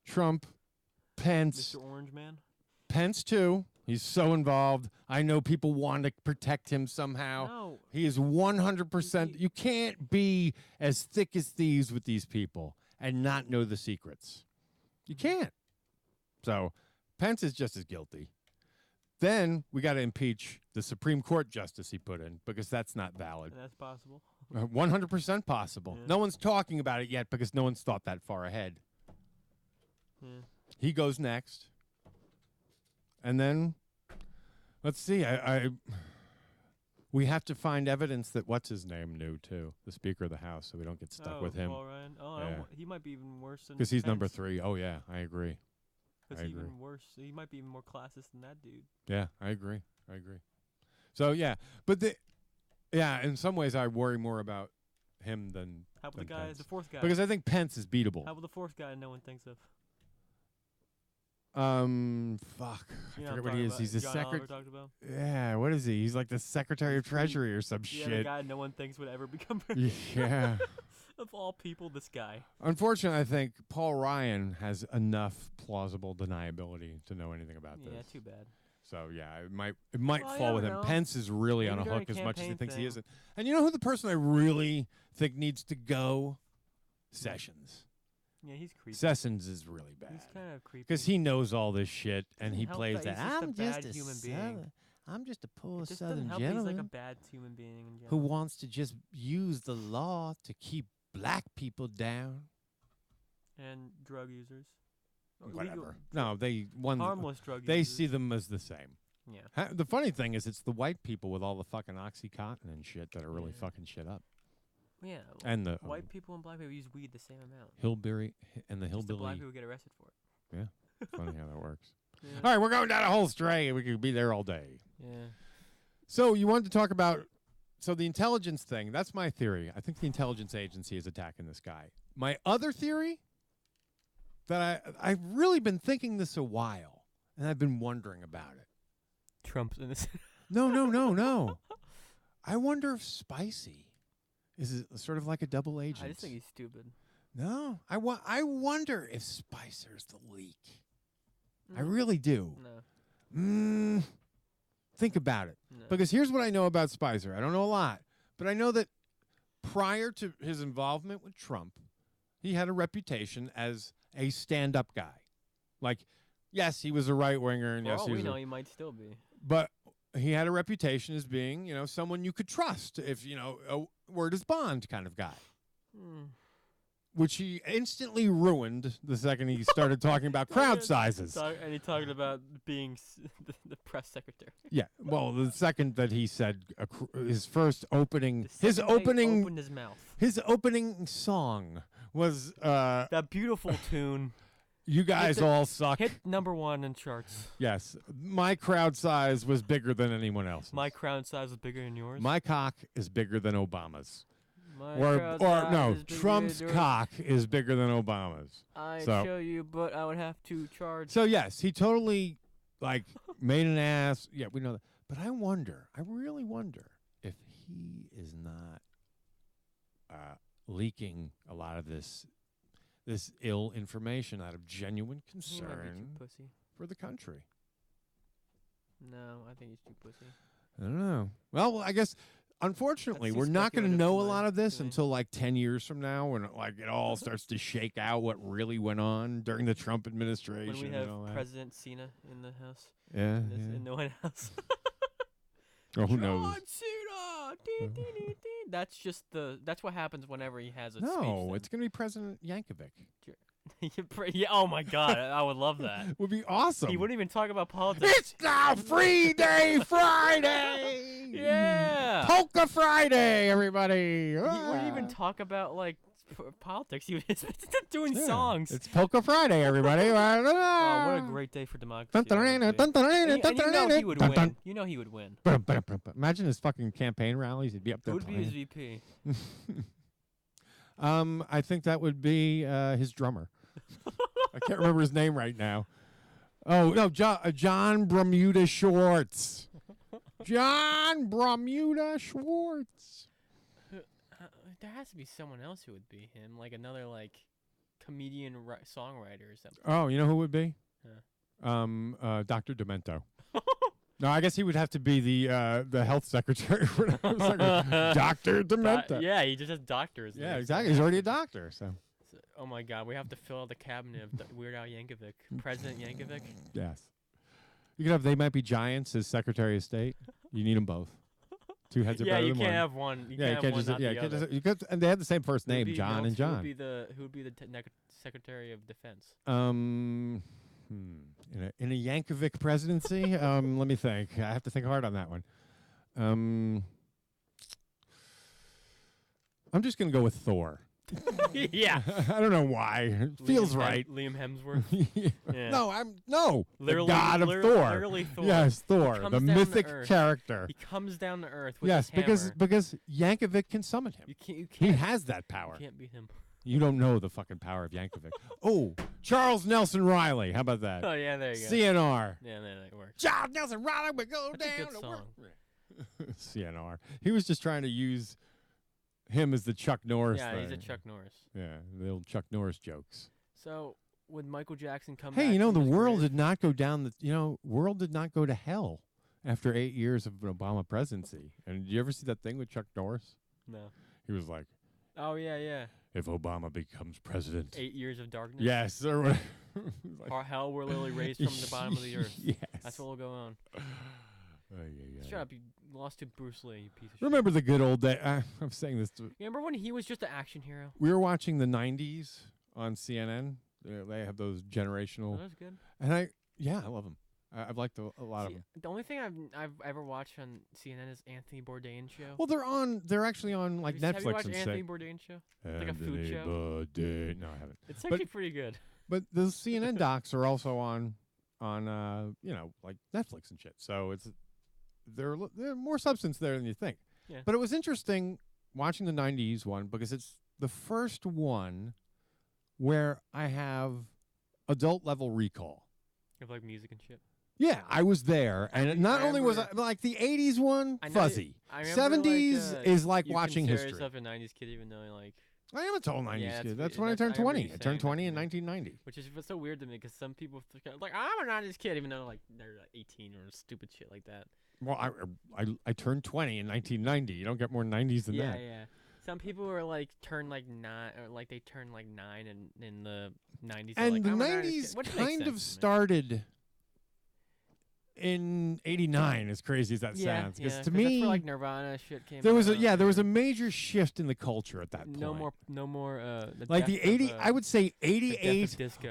Trump, Pence. Mr. Orange Man? Pence, too. He's so involved. I know people want to protect him somehow. No. He is 100%. You can't be as thick as thieves with these people and not know the secrets. You can't. So Pence is just as guilty. Then we got to impeach the Supreme Court justice he put in because that's not valid. And that's possible. 100% possible. Yeah. No one's talking about it yet because no one's thought that far ahead. Yeah. He goes next. And then, let's see. We have to find evidence that what's his name knew too, the Speaker of the House, so we don't get stuck with him. Paul Ryan. Oh, yeah. he might be even worse than. Because he's number Pence. 3. Oh yeah, I agree. Because he's even worse. He might be even more classist than that dude. Yeah, I agree. So yeah, but in some ways I worry more about him than. How about than the guy, Pence. the fourth guy? Because I think Pence is beatable. How about the fourth guy no one thinks of? Fuck. You I know forget what he is. He's a secretary. Yeah, what is he? He's like the Secretary of Treasury or some Yeah, shit. the guy no one thinks would ever become Yeah. Of all people, this guy. Unfortunately, I think Paul Ryan has enough plausible deniability to know anything about this. Yeah, too bad. So yeah, it might Well, fall with him. know. Pence is really Maybe on a during hook as much as he campaign thinks he thing. isn't. And you know who the person I really think needs to go? Sessions. Yeah, he's creepy. Sessions is really bad. He's kind of creepy. Because he knows all this shit and Doesn't he help plays that that. he's just a I'm bad just a human being. southern. I'm just a poor It just southern doesn't help gentleman that he's like a bad human being in who general. wants to just use the law to keep black people down. And drug users. Or Whatever. legal- No, harmless drug they users. see them as the same. Yeah. The funny thing is, it's the white people with all the fucking OxyContin and shit that are really fucking shit up. Yeah. And the white people and black people use weed the same amount. hillbilly and the Just the black hillbilly. people get arrested for it. Yeah. Funny how that works. Yeah. All right, we're going down a whole stray. We could be there all day. Yeah. So you wanted to talk about the intelligence thing. That's my theory. I think the intelligence agency is attacking this guy. My other theory that I've really been thinking this a while, and I've been wondering about it. Trump's innocent. No. I wonder if Spicy is sort of like a double agent. I just think he's stupid. No, I wonder if Spicer's the leak. I really do. No. Think about it. No. Because here's what I know about Spicer. I don't know a lot, but I know that prior to his involvement with Trump, he had a reputation as a stand-up guy. Like, yes, he was a right-winger, and For yes, all he we was know, he might still be. but he had a reputation as being, someone you could trust if, a word is bond kind of guy. Which he instantly ruined the second he started talking about crowd sizes. And he talked about being the press secretary. Yeah, well, the second that he said his first opening, Opened his mouth. his opening song was That beautiful tune. "You guys all suck." Hit #1 in charts. Yes, my crowd size was bigger than anyone else's. My crowd size was bigger than yours. My cock is bigger than Obama's. My Or crowd no, size is bigger Trump's than yours. cock is bigger than Obama's. I'd So- show you, but I would have to charge. So yes, he totally made an ass. Yeah, we know that. But I really wonder if he is not leaking a lot of this ill information out of genuine He might be too concern pussy. for the country. No, I think he's too pussy. I don't know. Well, I guess unfortunately That's too we're not going to speculative know to a lot of this me. until 10 years from now, when it all starts to shake out what really went on during the Trump administration. When we and have all that. President Cena in the house. Yeah, In the White House. Oh, who knows? John Cena! Dee, dee, dee, dee. That's what happens whenever he has a speech. No, then. it's going to be President Yankovic. Yeah, oh my God, I would love that. Would be awesome. He wouldn't even talk about politics. It's now Free Day Friday. Yeah. Polka Friday, everybody. He wouldn't even talk about politics. He was just doing songs. It's Polka Friday, everybody. Oh, what a great day for democracy. that would be. And you know he would win. You know he would win. Imagine his fucking campaign rallies. He'd be up there. Who would be his playing. VP? I think that would be his drummer. I can't remember his name right now. Oh no, John Bermuda Schwartz. John Bermuda Schwartz. There has to be someone else who would be him, like another comedian songwriter or something. Oh, you know who would be? Yeah. Dr. Demento. No, I guess he would have to be the health secretary. Dr. Demento. Yeah, he just has doctors. Yeah, exactly. He's already a doctor. So. Oh my God, we have to fill out the cabinet of Weird Al Yankovic, President Yankovic. Yes. You could have They Might Be Giants as Secretary of State. You need them both. Two heads are better than one. Yeah, you can't have one. You can't have one, not the other. You could, and they have the same first name, John and John. Who would be the Secretary of Defense? In a Yankovic presidency, let me think. I have to think hard on that one. I'm just gonna go with Thor. Yeah. I don't know why. It feels right. Liam Hemsworth. Yeah. No, Literally, the god of Thor. Literally Thor. Yes, Thor, comes the down to mythic Earth. character. He comes down to Earth with Yes, his hammer. because Yankovic can summon him. You can't. He has that power. You can't beat him. You don't know the fucking power of Yankovic. Oh, Charles Nelson Riley. How about that? Oh yeah, there you go. CNR. Yeah, that works. Charles Nelson Riley, we go That's a down good to work. song. CNR. He was just trying to use him as the Chuck Norris Yeah, thing. he's a Chuck Norris. Yeah, the old Chuck Norris jokes. So would Michael Jackson come back? Hey, from the his world grave? did not go down world did not go to hell after 8 years of an Obama presidency. And did you ever see that thing with Chuck Norris? No. He was like, Oh yeah. if Obama becomes president. 8 years of darkness. Yes. Or whatever. Or hell were literally raised from the bottom of the earth. Yes. That's what will go on. Shut up! You lost to Bruce Lee, you piece of shit. Remember the good old day? I'm saying this. You remember when he was just an action hero? We were watching the 90s on CNN. They have those generational. Oh, that's good. And I love them. I've liked a lot of them. The only thing I've ever watched on CNN is Anthony Bourdain's show. Well, they're actually on Have you Netflix watched and Anthony shit. Bourdain's show? Like a food show? Bourdain. No, I haven't. It's actually pretty good. But the CNN docs are also on like Netflix and shit. So there's more substance there than you think. Yeah. But it was interesting watching the 90s one because it's the first one where I have adult level recall. Of like music and shit. Yeah, I was there, and not only was I remember- like the '80s one, fuzzy. I remember, '70s is like you watching consider history. yourself a '90s kid, even though like, I am a total '90s Yeah, kid. that's That's weird. when I turned I remember 20. you I turned saying 20 that, in yeah. 1990. which is so weird to me because some people like I'm a '90s kid, even though like they're like 18 or stupid shit like that. Well, I turned 20 in 1990. You don't get more '90s than Yeah, that. yeah. Some people are like turn like 9 or like they turn like 9 in the '90s. And like, the I'm a 90s '90s kid, which makes kind sense of to me. started in '89, as crazy as that Yeah, sounds. Because yeah, to 'cause that's me, where, like Nirvana shit came. there was out, there was a major shift in the culture at that point. no more. Like the death of, 80, I would say the death of 88 disco.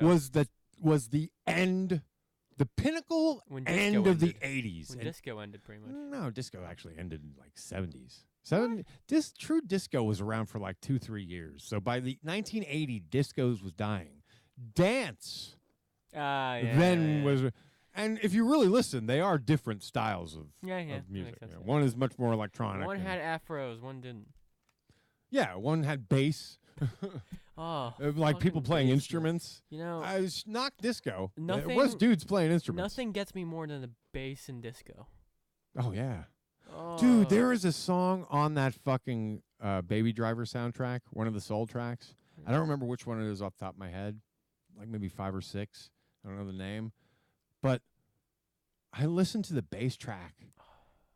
was the end, the pinnacle When disco end of the ended. 80s. when And- disco ended, pretty much. No, disco actually ended in like 70s. True disco was around for like 2-3 years. So by the 1980, discos was dying. Dance then was, and if you really listen, they are different styles of that music. makes sense, You know, yeah. one is much more electronic. One and- had afros, one didn't. yeah, one had bass, Oh, like people fucking playing bass, man. instruments. You know, It's not disco. It Nothing- was dudes playing instruments. nothing gets me more than the bass in disco. Oh yeah. Oh. Dude, there is a song on that fucking Baby Driver soundtrack, one of the soul tracks. I don't remember which one it is off the top of my head, like maybe 5 or 6. I don't know the name. But I listened to the bass track.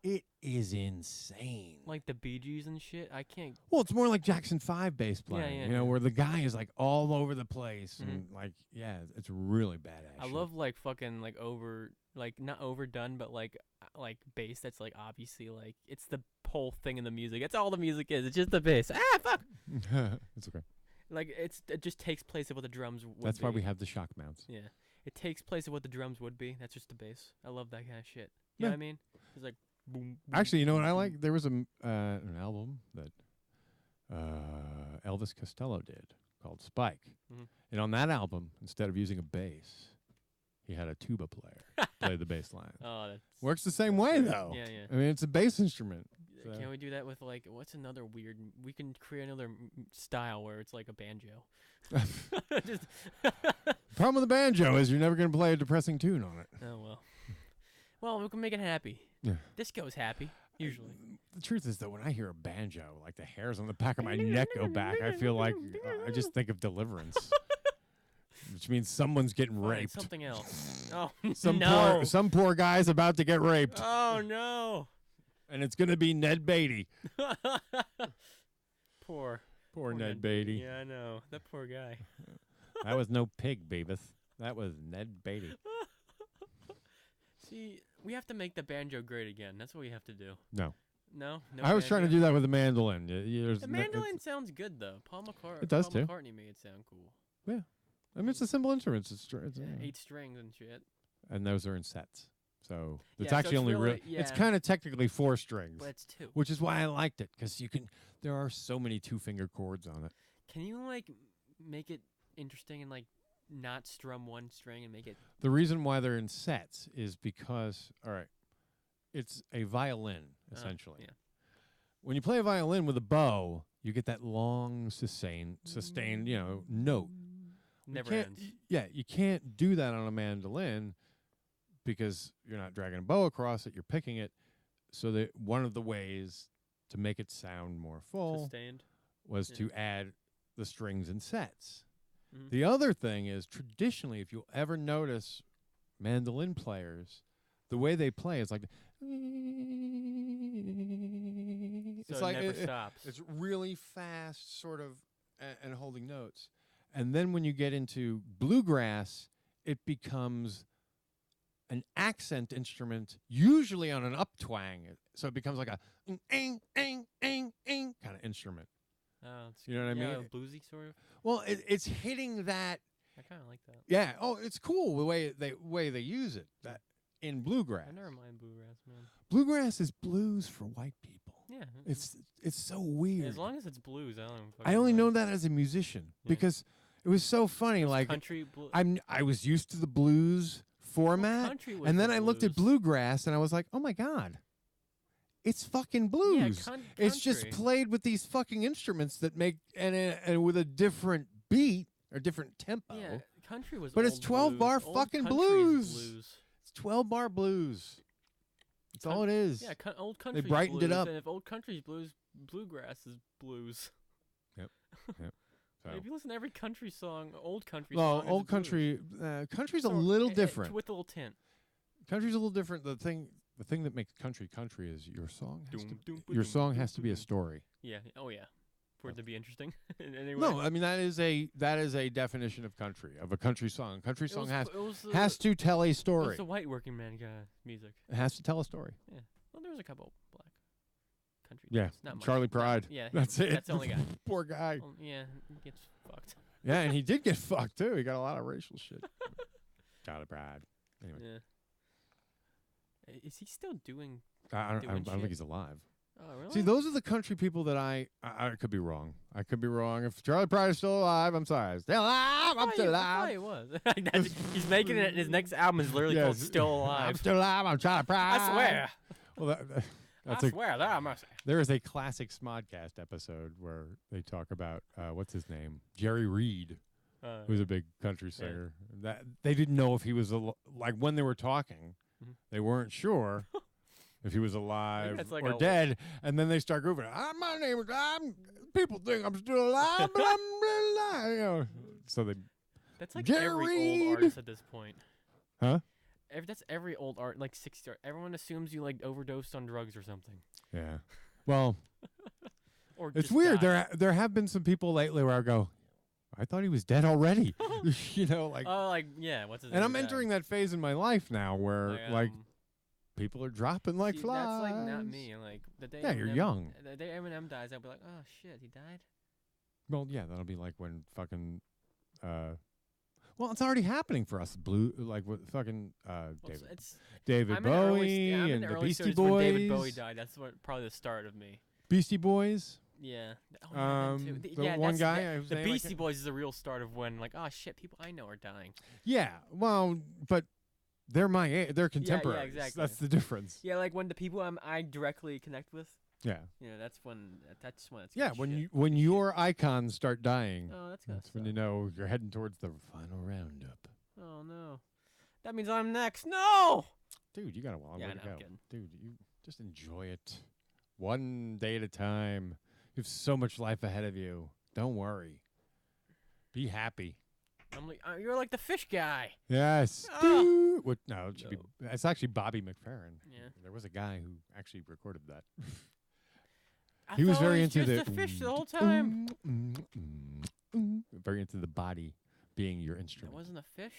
It is insane. like the Bee Gees and shit. I can't. Well, it's more like Jackson 5 bass playing, yeah, you know, yeah. where the guy is like all over the place. And like, yeah, it's really badass. I shit. love like fucking like not overdone, but like bass that's like obviously like it's the whole thing in the music. That's all the music is. It's just the bass. Ah, fuck. It's okay. Like it just takes place of what the drums would That's be. why we have the shock mounts. Yeah, it takes place of what the drums would be. That's just the bass. I love that kind of shit. Yeah. You know what I mean? It's like boom. boom Actually, you know what I boom, like? There was an album that Elvis Costello did called Spike. Mhm. And on that album, instead of using a bass, he had a tuba player play the bass line. Oh, that's Works the same way, though. Yeah, yeah. I mean, it's a bass instrument. So. Can we do that with like what's another weird? We can create another style where it's like a banjo. Just Problem with the banjo is you're never going to play a depressing tune on it. oh well. Well, we can make it happy. Yeah. Disco's happy usually. The truth is, though, when I hear a banjo, like the hairs on the back of my neck go back, I feel like I just think of Deliverance, which means someone's getting Fine, raped. something else. Oh Some some poor guy's about to get raped, Oh no. and it's going to be Ned Beatty. Poor Poor Ned Beatty. Yeah, I know. That poor guy. That was no pig, Beavis. That was Ned Beatty. See, we have to make the banjo great again. That's what we have to do. No. No? I was trying to do that with the mandolin. The mandolin sounds good though. Paul McCartney. It does, Paul too. McCartney made it sound cool. I mean, it's a simple instrument. It's 8 strings and shit. and those are in sets. So it's Yeah, so actually it's only really- It's yeah. kind of technically 4 strings, But it's 2. which is why I liked it because you can. There are so many 2-finger chords on it. Can you like make it interesting and like not strum one string and make it? The reason why they're in sets is because, all right, it's a violin essentially. Yeah. When you play a violin with a bow, you get that long sustained, note. Never can't, ends. Yeah, you can't do that on a mandolin because you're not dragging a bow across it. You're picking it. So that one of the ways to make it sound more full Sustained. was Yeah. to add the strings and sets. Mhm. The other thing is traditionally, if you'll ever notice mandolin players, the way they play is like So it's it like never stops. it's really fast, sort of, and holding notes. And then when you get into bluegrass, it becomes an accent instrument, usually on an uptwang. So it becomes like a kind of instrument. Oh, it's You know what I yeah, mean? bluesy sort of. Well, it's hitting that. I kind of like that. Yeah. Oh, it's cool the way they use it. That in bluegrass. I never mind bluegrass, man. Bluegrass is blues for white people. Yeah. It's so weird. As long as it's blues, I don't. I only fucking know mind. that as a musician Yeah. because It was so funny. Like country blues. I was used to the blues format, country was and then the I looked at blues. bluegrass, and I was like, oh my god, it's fucking blues. It's just country. played with these fucking instruments that make and with a different beat or different tempo. Yeah, country was. But it's old 12 blues. bar Old fucking country is blues. It's 12 bar blues. That's all it is. Yeah, old country. brightened it blues, up. And if old country's blues, bluegrass is blues. Yep. So. If you listen to every country song, old country Well, song. is old a blues. country, country's a So, little different. with a little tint. Country's a little different. The thing that makes country is your song. Doom, Your doom, song doom, has to be a doom. story. Yeah. Oh yeah. For it to be interesting. In any way. No, I mean that is a definition of country, of a country song. Country song it has to tell a was story. the white working man music. It has to tell a story. Yeah. Well, there was a couple black country. Yeah, dudes. Not much. Charlie Pride. Yeah. That's it. That's the only guy. Poor guy. Well, yeah. He gets fucked. Yeah, and he did get fucked too. He got a lot of racial shit. Charlie Pride. Anyway, Yeah. Is he still doing? I don't Doing think shit? he's alive. Oh really? See, those are the country people that I could be wrong. I could be wrong. If Charlie Pride is still alive, I'm sorry. Still alive. I'm still I alive. thought he was. He's making it. His next album is literally called Yes. "Still I'm Alive." still alive. I'm Charlie Pride. I swear. Well, that's I swear that I must. there is a classic Smodcast episode where they talk about what's his name, Jerry Reed, who's a big country singer. That they didn't know if he was like when they were talking, they weren't sure if he was alive that's like or a- dead, and then they start grooving. My name is. People think I'm still alive, but I'm really alive. You know. So they. That's like Jerry every Reed. old artist at this point. Huh? That's every old art, like 60. Everyone assumes you like overdosed on drugs or something. Yeah. Well, Or it's just weird. died. There have been some people lately where I go, I thought he was dead already. You know, like. Oh, like yeah. What's his name? And I'm Died. entering that phase in my life now where like people are dropping like see, flies. That's like not me. Like the day. Yeah, you're Eminem- young. The day Eminem dies, I'll be like, oh shit, he died. Well, yeah, that'll be like when fucking. Well, it's already happening for us. Like with fucking Well, David I'm in early Bowie I'm in and the early Beastie stages Boys. when David Bowie died. That's probably the start of me. Beastie Boys. Yeah. Oh, yeah, them too. The yeah, one that's- guy, that- whose the name I Beastie can't- Boys is the real start of when, like, oh shit, people I know are dying. Yeah, well, but they're my age. They're contemporaries. exactly. That's the difference. Yeah, like when the people I directly connect with. Yeah. You know, that's when it's Yeah, good when shit. you when your icons start dying, Oh, that's gonna when you know you're heading towards the final roundup. Oh no, that means I'm next. No, Dude, you got a long Yeah, way I to know, go. I'm kidding. Dude, you just enjoy it. One day at a time. You have so much life ahead of you. Don't worry. Be happy. I'm like you're like the fish guy. Yes. Ah. Dude. What, no, it should No. be. It's actually Bobby McFerrin. Yeah. There was a guy who actually recorded that. I He was thought it very into just the the fish the whole time. Very into the body being your It instrument. wasn't a fish.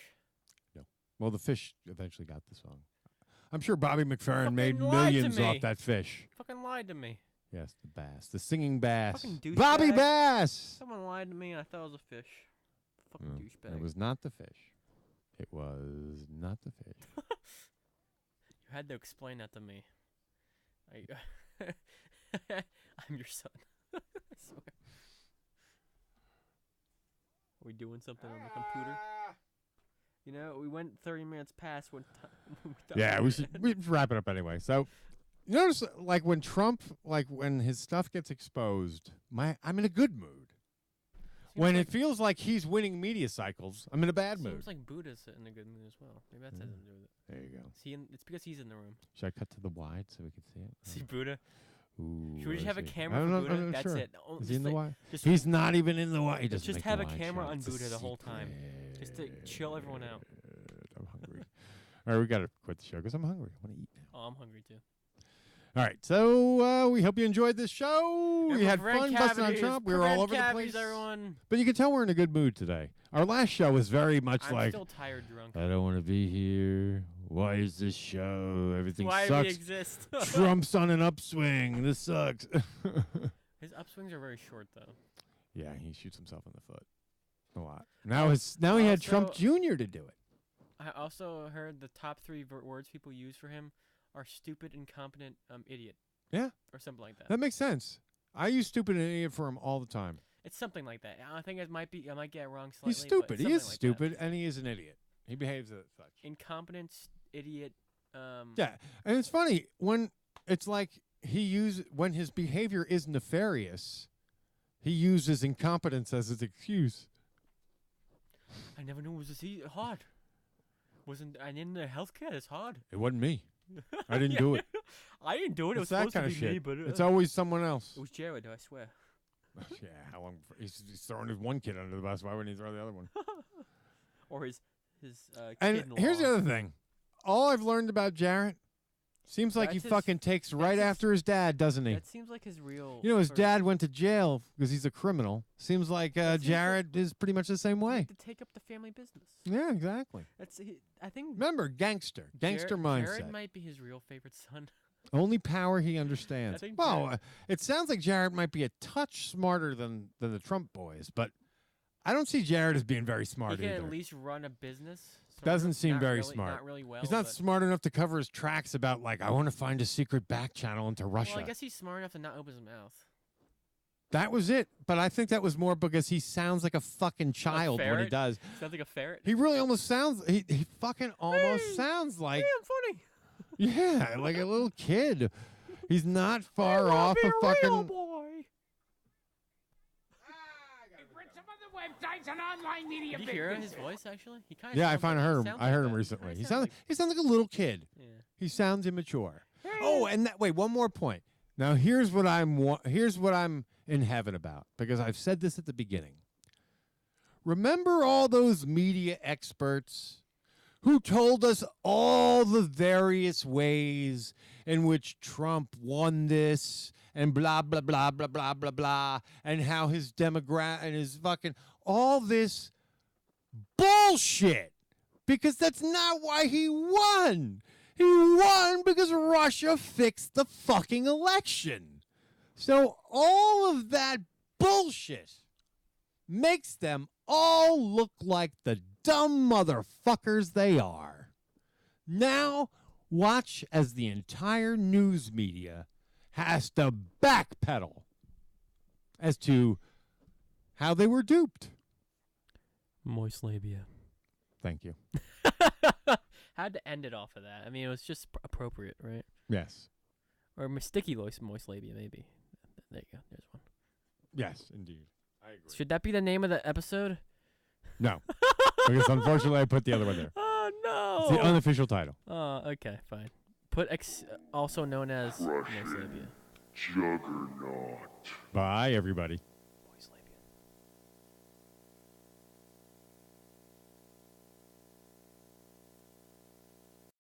Well, the fish eventually got the song. I'm sure Bobby McFerrin Fucking made lied to millions off me. that fish. Fucking lied to me. Yes, the bass, the singing bass. Fucking douchebag. Bobby Bass. Someone lied to me and I thought it was a fish. Fucking No, douchebag. it was not the fish. It was not the fish. You had to explain that to me. I'm your son. I swear. Are we doing something on the computer? You know, we went 30 minutes past when Yeah, we should wrap it up anyway. So, you notice, like when Trump, like when his stuff gets exposed, I'm in a good mood. When it feels like he's winning media cycles, I'm in a bad mood. Seems like Buddha's in a good mood as well. Maybe that has something to do with it. There you go. It's because he's in the room. Should I cut to the wide so we can see it? See Buddha? Ooh, Should we just where have a is he? camera I don't for know, Buddha? I'm not That's sure. it. Oh, Is he in just the like- wide? just- He's not even in the wide. He doesn't just make have the a wide camera shot. on It's a Buddha the whole time. Just to chill everyone out. secret. I'm hungry. All right, we got to quit the show because I'm hungry. I want to eat now. Oh, I'm hungry too. All right, so we hope you enjoyed this show. We had Prevent fun busting on cavities, Trump. We were all prevent over the cavities, place. everyone. But you can tell we're in a good mood today. Our last show was very much I'm like, still tired, drunk. I don't want to be here. Why is this show? Everything Why do sucks. we exist? Trump's on an upswing. This sucks. His upswings are very short, though. Yeah, he shoots himself in the foot a lot. Now he had Trump Also- Jr. to do it. I also heard the top 3 words people use for him are stupid, incompetent, idiot. Yeah. Or something like that. That makes sense. I use stupid and idiot for him all the time. It's something like that. I think I might get it wrong slightly. He's but stupid. it's He something is like that. stupid, and he is an idiot. He behaves as such. Incompetence, idiot. Yeah, and it's funny when it's like when his behavior is nefarious, he uses incompetence as his excuse. I never knew it was this hard. I didn't know healthcare is hard. It wasn't me. I didn't do it. I didn't do it. It was It's that supposed kind to of be me, shit. but It's always someone else. it was Jared. I swear. Yeah, how long? He's throwing his one kid under the bus. Why wouldn't he throw the other one? Or his And kid-in-law. here's the other thing. All I've learned about Jarrett seems like he That's his- fucking takes right his- after his dad, doesn't he? That seems like his real. You know, his first- dad went to jail because he's a criminal. Seems like That seems like- Jarrett is pretty much the same way. To take up the family business. Yeah, exactly. I think. Remember, gangster mindset. Jared might be his real favorite son. Only power he understands. I think Well, Jared- it sounds like Jarrett might be a touch smarter than the Trump boys, but I don't see Jarrett as being very smart He can either. at least run a business. sort Doesn't of. seem Not very really- smart. Not really well. He's not but- smart enough to cover his tracks about, like, I want to find a secret back channel into Russia. Well, I guess he's smart enough to not open his mouth. That was it. But I think that was more because he sounds like a fucking child when he ferret? does. Sounds like a ferret. He really almost sounds, he fucking almost Hey, sounds like, Hey, I'm funny. yeah, like a little kid. He's not far I wanna off be a a real fucking. boy. Did you hear his voice actually? He kind of. Yeah, I heard him recently. He sounds like a little kid. Yeah. He sounds immature. Oh, and wait, one more point. Now here's what I'm in heaven about, because I've said this at the beginning. Remember all those media experts who told us all the various ways in which Trump won this and blah blah blah blah blah blah blah, and how his demographic and his fucking all this bullshit, because that's not why he won. He won because Russia fixed the fucking election. So all of that bullshit makes them all look like the dumb motherfuckers they are. Now watch as the entire news media has to backpedal as to how they were duped. Moist labia. Thank you. Had to end it off of that. I mean, it was just appropriate, right? Yes. Or sticky moist labia, maybe. There you go. There's one. Yes, indeed. I agree. Should that be the name of the episode? No. Because unfortunately I put the other one there. Oh no! It's the unofficial title. Oh, okay, fine. Put also known as moist labia. Juggernaut. Bye, everybody.